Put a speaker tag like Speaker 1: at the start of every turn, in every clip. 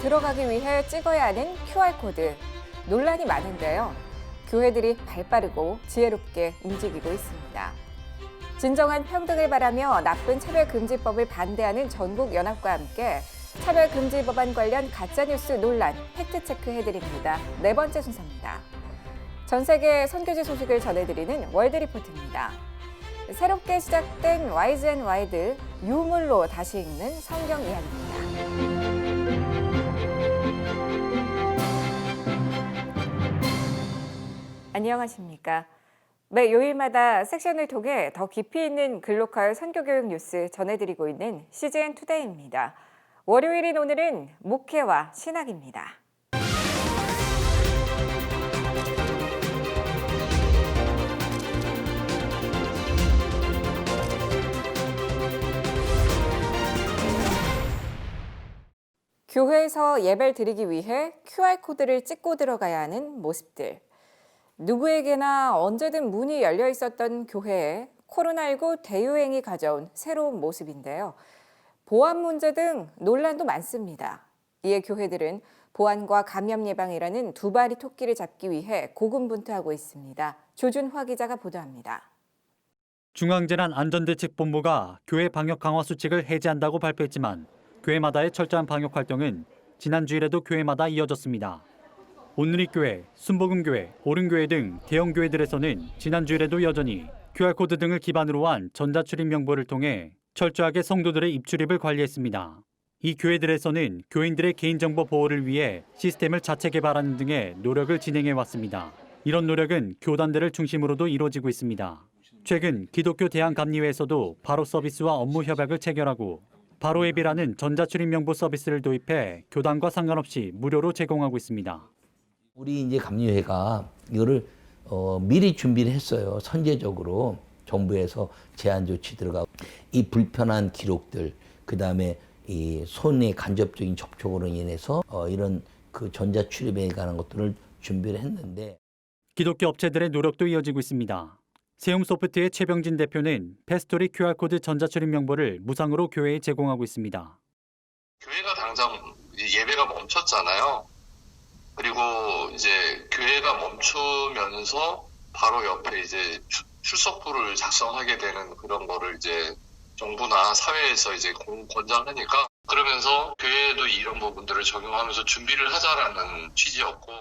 Speaker 1: 들어가기 위해 찍어야 하는 QR코드. 논란이 많은데요. 교회들이 발빠르고 지혜롭게 움직이고 있습니다. 진정한 평등을 바라며 나쁜 차별금지법을 반대하는 전국연합과 함께 차별금지 법안 관련 가짜뉴스 논란 팩트체크 해드립니다. 네 번째 순서입니다. 전 세계 선교지 소식을 전해드리는 월드리포트입니다. 새롭게 시작된 와이즈 앤 와이드, 유물로 다시 읽는 성경 이야기입니다. 안녕하십니까. 매 요일마다 섹션을 통해 더 깊이 있는 글로컬 선교교육 뉴스 전해드리고 있는 CGN 투데이입니다. 월요일인 오늘은 목회와 신학입니다. 교회에서 예배를 드리기 위해 QR코드를 찍고 들어가야 하는 모습들. 누구에게나 언제든 문이 열려 있었던 교회에 코로나19 대유행이 가져온 새로운 모습인데요. 보안 문제 등 논란도 많습니다. 이에 교회들은 보안과 감염 예방이라는 두 마리 토끼를 잡기 위해 고군분투하고 있습니다. 조준화 기자가 보도합니다.
Speaker 2: 중앙재난안전대책본부가 교회 방역 강화 수칙을 해제한다고 발표했지만 교회마다의 철저한 방역 활동은 지난 주일에도 교회마다 이어졌습니다. 온누리교회, 순복음교회, 오른교회 등 대형 교회들에서는 지난 주일에도 여전히 QR코드 등을 기반으로 한 전자출입 명부를 통해 철저하게 성도들의 입출입을 관리했습니다. 이 교회들에서는 교인들의 개인정보 보호를 위해 시스템을 자체 개발하는 등의 노력을 진행해왔습니다. 이런 노력은 교단들을 중심으로도 이루어지고 있습니다. 최근 기독교 대한감리회에서도 바로 서비스와 업무 협약을 체결하고 바로 앱이라는 전자출입 명부 서비스를 도입해 교단과 상관없이 무료로 제공하고 있습니다.
Speaker 3: 우리 이제 감리회가 이거를 미리 준비를 했어요. 선제적으로 정부에서 제한 조치 들어가고 이 불편한 기록들, 그다음에 이 손의 간접적인 접촉으로 인해서 이런 그 전자 출입에 관한 것들을 준비를 했는데
Speaker 2: 기독교 업체들의 노력도 이어지고 있습니다. 세움소프트의 최병진 대표는 패스토리 QR코드 전자출입 명부를 무상으로 교회에 제공하고 있습니다.
Speaker 4: 교회가 당장 예배가 멈췄잖아요. 그리고 이제 교회가 멈추면서 바로 옆에 이제 출석부를 작성하게 되는 그런 거를 이제 정부나 사회에서 이제 권장하니까 그러면서 교회도 이런 부분들을 적용하면서 준비를 하자라는 취지였고.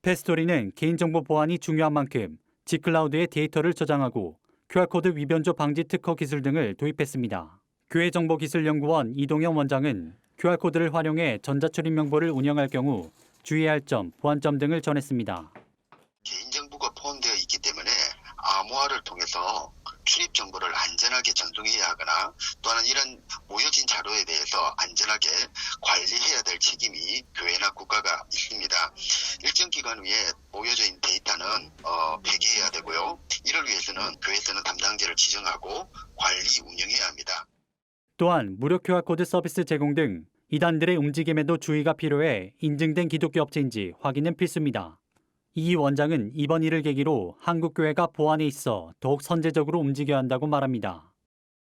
Speaker 2: 패스토리는 개인정보 보안이 중요한 만큼 G클라우드에 데이터를 저장하고 QR코드 위변조 방지 특허 기술 등을 도입했습니다. 교회정보기술연구원 이동현 원장은 QR코드를 활용해 전자출입 명부를 운영할 경우 주의해야 할 점, 보안점 등을 전했습니다.
Speaker 5: 개인정보가 포함되어 있기 때문에 암호화를 통해서 출입 정보를 안전하게 전송해야 하거나 또한 이런 모여진 자료에 대해서 안전하게 관리해야 될 책임이 교회나 국가가 있습니다. 일정 기간 후에 모여져 있는 데이터는 폐기해야 되고요. 이를 위해서는 교회에서는 담당자를 지정하고 관리 운영해야 합니다.
Speaker 2: 또한 무료 QR코드 서비스 제공 등 이단들의 움직임에도 주의가 필요해 인증된 기독교 업체인지 확인은 필수입니다. 이 원장은 이번 일을 계기로 한국교회가 보안에 있어 더욱 선제적으로 움직여야 한다고 말합니다.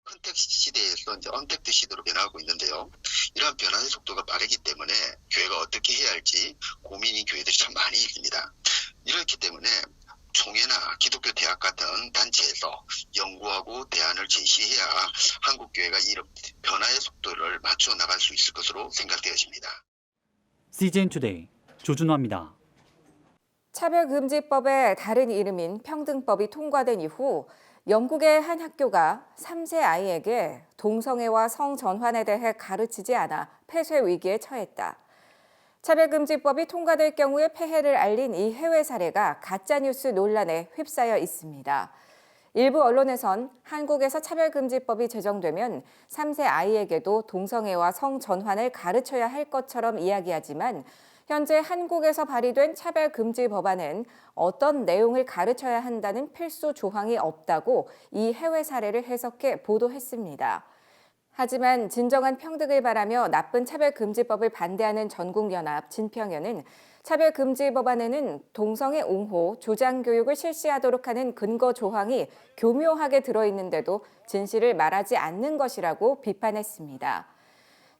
Speaker 5: 컨택 시대에서 이제 언택트 시대로 변화하고 있는데요. 이러한 변화의 속도가 빠르기 때문에 교회가 어떻게 해야 할지 고민이 교회들이 참 많이 있습니다. 이렇기 때문에 총회나 기독교 대학 같은 단체에서 연구하고 대안을 제시해야 한국교회가 이런 변화의 속도를 맞춰 나갈 수 있을 것으로 생각되어집니다.
Speaker 2: CGN 투데이 조준화입니다.
Speaker 1: 차별금지법의 다른 이름인 평등법이 통과된 이후 영국의 한 학교가 3세 아이에게 동성애와 성전환에 대해 가르치지 않아 폐쇄 위기에 처했다. 차별금지법이 통과될 경우에 폐해를 알린 이 해외 사례가 가짜뉴스 논란에 휩싸여 있습니다. 일부 언론에선 한국에서 차별금지법이 제정되면 3세 아이에게도 동성애와 성전환을 가르쳐야 할 것처럼 이야기하지만 현재 한국에서 발의된 차별금지 법안은 어떤 내용을 가르쳐야 한다는 필수 조항이 없다고 이 해외 사례를 해석해 보도했습니다. 하지만 진정한 평등을 바라며 나쁜 차별금지법을 반대하는 전국연합 진평연은 차별금지 법안에는 동성애 옹호, 조장 교육을 실시하도록 하는 근거 조항이 교묘하게 들어있는데도 진실을 말하지 않는 것이라고 비판했습니다.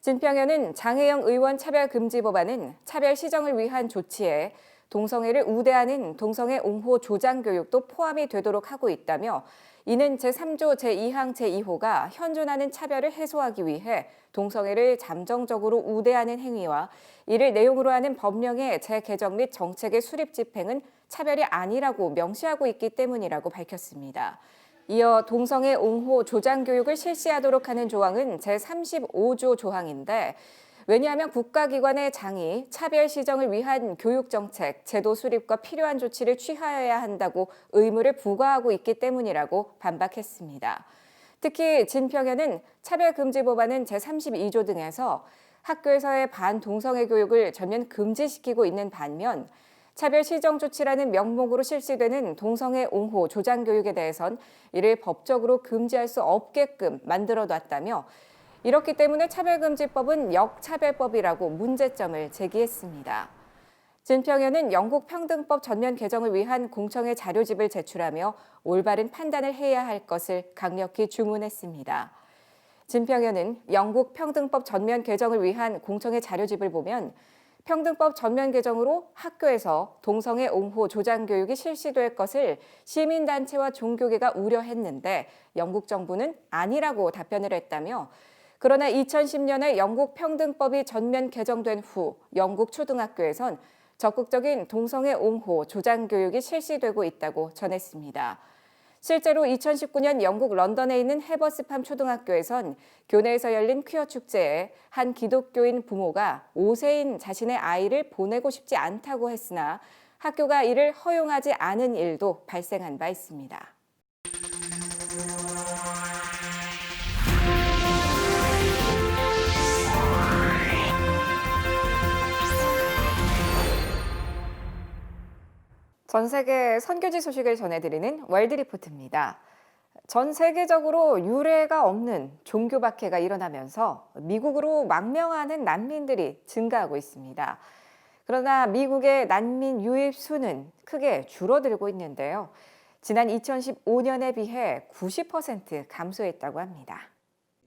Speaker 1: 진평현은 장혜영 의원 차별금지 법안은 차별 시정을 위한 조치에 동성애를 우대하는 동성애 옹호 조장 교육도 포함이 되도록 하고 있다며 이는 제3조 제2항 제2호가 현존하는 차별을 해소하기 위해 동성애를 잠정적으로 우대하는 행위와 이를 내용으로 하는 법령의 재개정 및 정책의 수립 집행은 차별이 아니라고 명시하고 있기 때문이라고 밝혔습니다. 이어 동성애 옹호 조장 교육을 실시하도록 하는 조항은 제35조 조항인데 왜냐하면 국가기관의 장이 차별 시정을 위한 교육정책, 제도 수립과 필요한 조치를 취하여야 한다고 의무를 부과하고 있기 때문이라고 반박했습니다. 특히 진평현은 차별금지 법안은 제32조 등에서 학교에서의 반동성애 교육을 전면 금지시키고 있는 반면 차별 시정 조치라는 명목으로 실시되는 동성애 옹호 조장 교육에 대해선 이를 법적으로 금지할 수 없게끔 만들어놨다며 이렇기 때문에 차별금지법은 역차별법이라고 문제점을 제기했습니다. 진평현은 영국 평등법 전면 개정을 위한 공청회 자료집을 제출하며 올바른 판단을 해야 할 것을 강력히 주문했습니다. 진평현은 영국 평등법 전면 개정을 위한 공청회 자료집을 보면 평등법 전면 개정으로 학교에서 동성애 옹호 조장 교육이 실시될 것을 시민단체와 종교계가 우려했는데 영국 정부는 아니라고 답변을 했다며 그러나 2010년에 영국 평등법이 전면 개정된 후 영국 초등학교에선 적극적인 동성애 옹호 조장 교육이 실시되고 있다고 전했습니다. 실제로 2019년 영국 런던에 있는 해버스팜 초등학교에선 교내에서 열린 퀴어 축제에 한 기독교인 부모가 5세인 자신의 아이를 보내고 싶지 않다고 했으나 학교가 이를 허용하지 않은 일도 발생한 바 있습니다. 전 세계 선교지 소식을 전해드리는 월드리포트입니다. 전 세계적으로 유례가 없는 종교 박해가 일어나면서 미국으로 망명하는 난민들이 증가하고 있습니다. 그러나 미국의 난민 유입 수는 크게 줄어들고 있는데요. 지난 2015년에 비해 90% 감소했다고 합니다.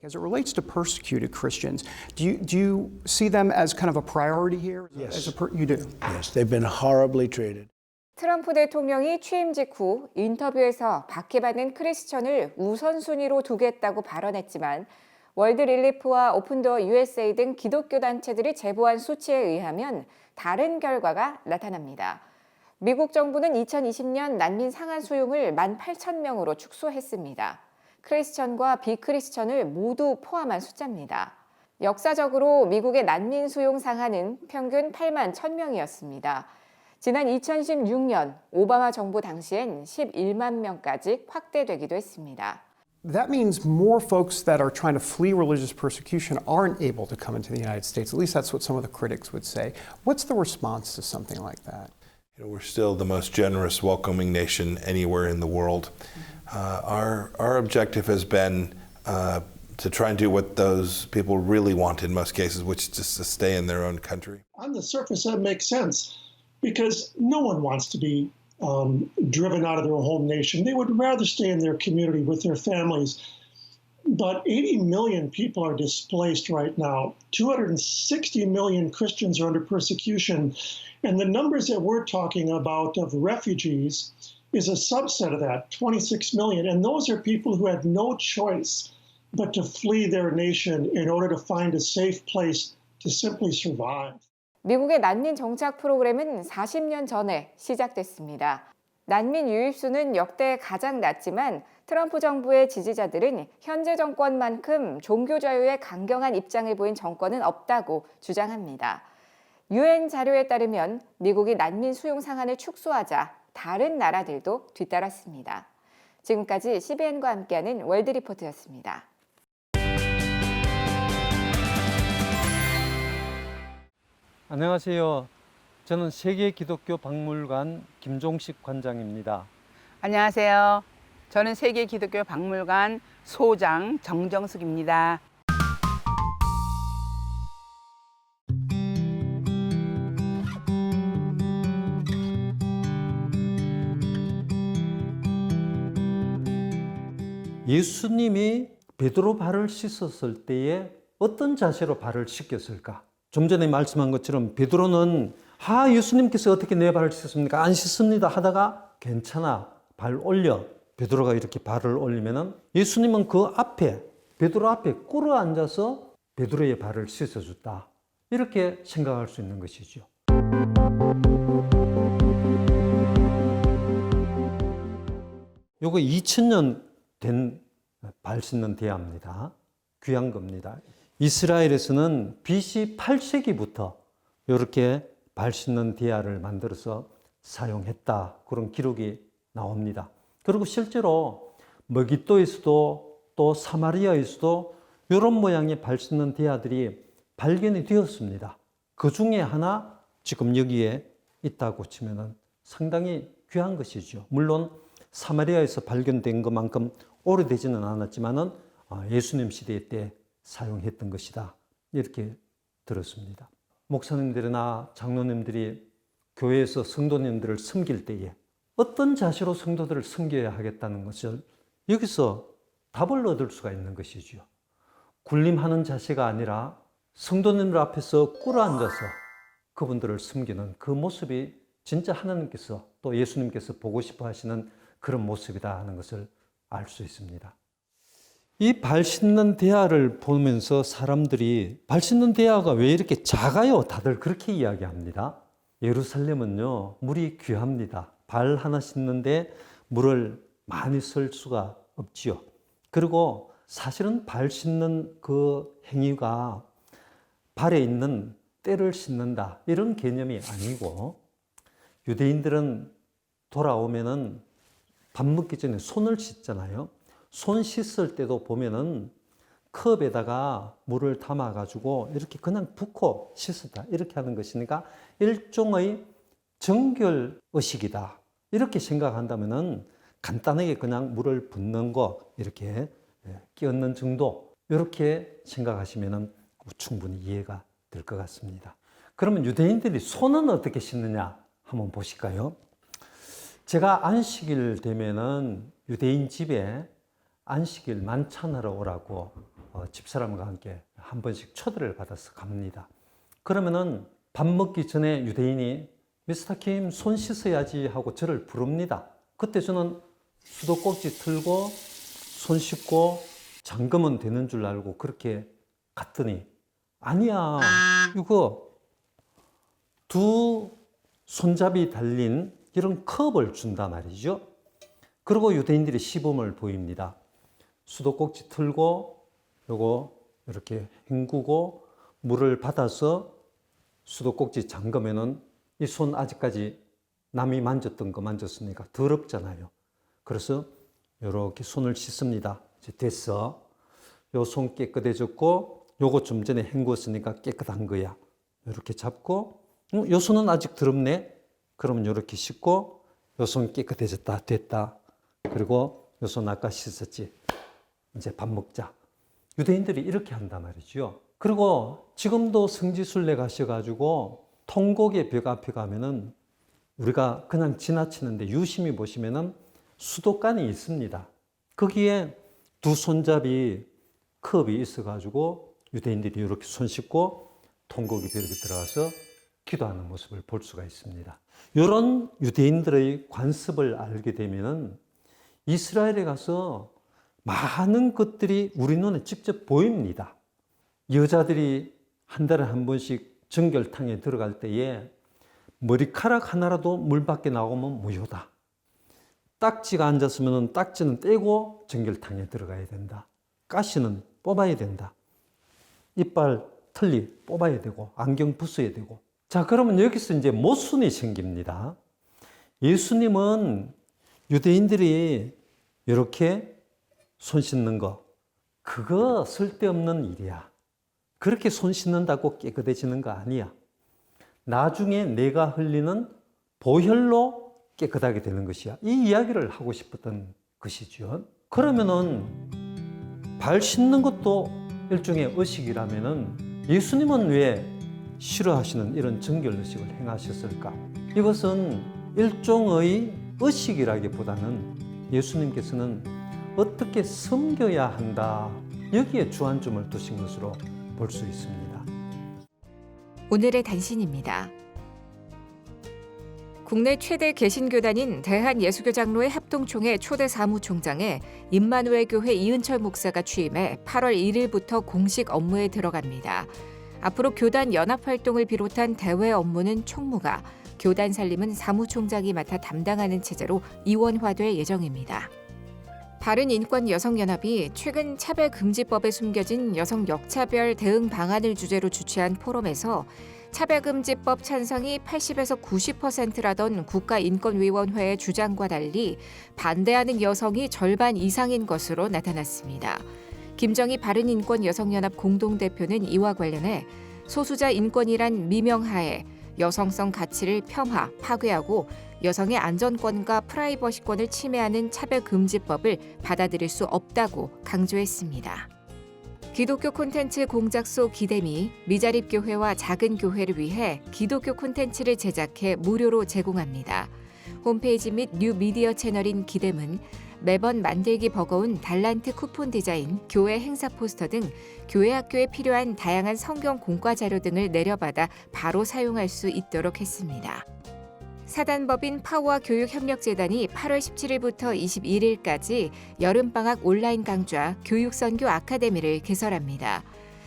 Speaker 6: As it relates to persecuted Christians, do you see them as kind of a priority here?
Speaker 7: Yes.
Speaker 6: You do.
Speaker 7: Yes, they've been horribly treated.
Speaker 1: 트럼프 대통령이 취임 직후 인터뷰에서 박해받는 크리스천을 우선순위로 두겠다고 발언했지만 월드 릴리프와 오픈도어 USA 등 기독교 단체들이 제보한 수치에 의하면 다른 결과가 나타납니다. 미국 정부는 2020년 난민 상한 수용을 18,000명으로 축소했습니다. 크리스천과 비크리스천을 모두 포함한 숫자입니다. 역사적으로 미국의 난민 수용 상한은 평균 81,000명이었습니다. 지난 2016년 오바마 정부 당시엔 11만 명까지 확대되기도 했습니다.
Speaker 6: That means more folks that are trying to flee religious persecution aren't able to come into the United States. At least that's what some of the critics would say. What's the response to something like that?
Speaker 8: You know, we're still the most generous, welcoming nation anywhere in the world. Our objective has been to try and do what those people really want in most cases, which is just to stay in their own country.
Speaker 9: On the surface, that makes sense because no one wants to be driven out of their home nation. They would rather stay in their community with their families. But 80 million people are displaced right now. 260 million Christians are under persecution. And the numbers that we're talking about of refugees is a subset of that, 26 million. And those are people who had no choice but to flee their nation in order to find a safe place to simply survive.
Speaker 1: 미국의 난민 정착 프로그램은 40년 전에 시작됐습니다. 난민 유입 수는 역대 가장 낮지만 트럼프 정부의 지지자들은 현재 정권만큼 종교 자유에 강경한 입장을 보인 정권은 없다고 주장합니다. UN 자료에 따르면 미국이 난민 수용 상한을 축소하자 다른 나라들도 뒤따랐습니다. 지금까지 CBN과 함께하는 월드리포트였습니다.
Speaker 10: 안녕하세요. 저는 세계기독교박물관 김종식 관장입니다.
Speaker 11: 안녕하세요. 저는 세계기독교박물관 소장 정정숙입니다.
Speaker 10: 예수님이 베드로 발을 씻었을 때에 어떤 자세로 발을 씻겼을까? 좀 전에 말씀한 것처럼 베드로는 예수님께서 어떻게 내 발을 씻습니까? 안 씻습니다 하다가 괜찮아, 발 올려. 베드로가 이렇게 발을 올리면은 예수님은 그 앞에, 베드로 앞에 꿇어 앉아서 베드로의 발을 씻어줬다. 이렇게 생각할 수 있는 것이죠. 요거 2000년 된 발 씻는 대야입니다. 귀한 겁니다. 이스라엘에서는 BC 8세기부터 이렇게 발 씻는 대야를 만들어서 사용했다. 그런 기록이 나옵니다. 그리고 실제로 머깃도에서도 또 사마리아에서도 이런 모양의 발 씻는 대야들이 발견이 되었습니다. 그 중에 하나 지금 여기에 있다고 치면은 상당히 귀한 것이죠. 물론 사마리아에서 발견된 것만큼 오래되지는 않았지만은 예수님 시대 때 사용했던 것이다. 이렇게 들었습니다. 목사님들이나 장로님들이 교회에서 성도님들을 섬길 때에 어떤 자세로 성도들을 섬겨야 하겠다는 것을 여기서 답을 얻을 수가 있는 것이죠. 군림하는 자세가 아니라 성도님들 앞에서 꿇어 앉아서 그분들을 섬기는 그 모습이 진짜 하나님께서 또 예수님께서 보고 싶어 하시는 그런 모습이다 하는 것을 알 수 있습니다. 이 발 씻는 대야를 보면서 사람들이 발 씻는 대야가 왜 이렇게 작아요? 다들 그렇게 이야기합니다. 예루살렘은요, 물이 귀합니다. 발 하나 씻는데 물을 많이 쓸 수가 없지요. 그리고 사실은 발 씻는 그 행위가 발에 있는 때를 씻는다 이런 개념이 아니고, 유대인들은 돌아오면은 밥 먹기 전에 손을 씻잖아요. 손 씻을 때도 보면은 컵에다가 물을 담아 가지고 이렇게 그냥 붓고 씻었다 이렇게 하는 것이니까 일종의 정결 의식이다 이렇게 생각한다면은 간단하게 그냥 물을 붓는 거 이렇게 끼얹는 정도 이렇게 생각하시면은 충분히 이해가 될 것 같습니다. 그러면 유대인들이 손은 어떻게 씻느냐 한번 보실까요? 제가 안식일 되면은 유대인 집에 안식일 만찬하러 오라고 집사람과 함께 한 번씩 초대를 받아서 갑니다. 그러면은 밥 먹기 전에 유대인이 미스터 킴 손 씻어야지 하고 저를 부릅니다. 그때 저는 수도꼭지 틀고 손 씻고 잠그면 되는 줄 알고 그렇게 갔더니 아니야, 이거 두 손잡이 달린 이런 컵을 준단 말이죠. 그리고 유대인들이 시범을 보입니다. 수도꼭지 틀고 요거 이렇게 헹구고 물을 받아서 수도꼭지 잠그면은 이 손 아직까지 남이 만졌던 거 만졌으니까 더럽잖아요. 그래서 이렇게 손을 씻습니다. 이제 됐어. 요 손 깨끗해졌고 요거 좀 전에 헹구었으니까 깨끗한 거야. 이렇게 잡고 요 손은 아직 더럽네. 그러면 이렇게 씻고 요 손 깨끗해졌다. 됐다. 그리고 요 손 아까 씻었지. 이제 밥 먹자. 유대인들이 이렇게 한단 말이죠. 그리고 지금도 성지순례 가셔가지고 통곡의 벽 앞에 가면은 우리가 그냥 지나치는데 유심히 보시면은 수도관이 있습니다. 거기에 두 손잡이 컵이 있어가지고 유대인들이 이렇게 손 씻고 통곡의 벽에 들어가서 기도하는 모습을 볼 수가 있습니다. 이런 유대인들의 관습을 알게 되면은 이스라엘에 가서 많은 것들이 우리 눈에 직접 보입니다. 여자들이 한 달에 한 번씩 정결탕에 들어갈 때에 머리카락 하나라도 물 밖에 나오면 무효다. 딱지가 앉았으면 딱지는 떼고 정결탕에 들어가야 된다. 가시는 뽑아야 된다. 이빨 털리 뽑아야 되고 안경 벗어야 되고. 자, 그러면 여기서 이제 모순이 생깁니다. 예수님은 유대인들이 이렇게 손 씻는 거, 그거 쓸데없는 일이야. 그렇게 손 씻는다고 깨끗해지는 거 아니야. 나중에 내가 흘리는 보혈로 깨끗하게 되는 것이야. 이 이야기를 하고 싶었던 것이죠. 그러면은 발 씻는 것도 일종의 의식이라면은 예수님은 왜 싫어하시는 이런 정결 의식을 행하셨을까? 이것은 일종의 의식이라기보다는 예수님께서는 어떻게 섬겨야 한다, 여기에 주안점을 두신 것으로 볼 수 있습니다.
Speaker 1: 오늘의 단신입니다. 국내 최대 개신교단인 대한예수교장로회 합동총회 초대 사무총장에 임마누엘 교회 이은철 목사가 취임해 8월 1일부터 공식 업무에 들어갑니다. 앞으로 교단 연합활동을 비롯한 대외 업무는 총무가, 교단 살림은 사무총장이 맡아 담당하는 체제로 이원화될 예정입니다. 바른인권여성연합이 최근 차별금지법에 숨겨진 여성 역차별 대응 방안을 주제로 주최한 포럼에서 차별금지법 찬성이 80에서 90%라던 국가인권위원회의 주장과 달리 반대하는 여성이 절반 이상인 것으로 나타났습니다. 김정희 바른인권여성연합 공동대표는 이와 관련해 소수자 인권이란 미명하에 여성성 가치를 폄하, 파괴하고 여성의 안전권과 프라이버시권을 침해하는 차별금지법을 받아들일 수 없다고 강조했습니다. 기독교 콘텐츠 공작소 기댐이 미자립 교회와 작은 교회를 위해 기독교 콘텐츠를 제작해 무료로 제공합니다. 홈페이지 및 뉴미디어 채널인 기댐은 매번 만들기 버거운 달란트 쿠폰 디자인, 교회 행사 포스터 등 교회 학교에 필요한 다양한 성경 공과 자료 등을 내려받아 바로 사용할 수 있도록 했습니다. 사단법인 파워와 교육협력재단이 8월 17일부터 21일까지 여름방학 온라인 강좌 교육선교 아카데미를 개설합니다.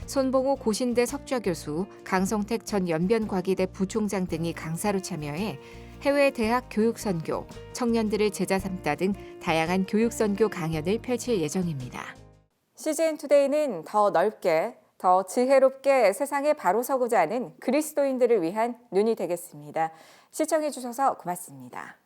Speaker 1: 손봉호 고신대 석좌교수, 강성택 전 연변과기대 부총장 등이 강사로 참여해 해외 대학 교육선교, 청년들을 제자 삼다 등 다양한 교육선교 강연을 펼칠 예정입니다. CGN투데이는 더 넓게, 더 지혜롭게 세상에 바로 서고자 하는 그리스도인들을 위한 눈이 되겠습니다. 시청해 주셔서 고맙습니다.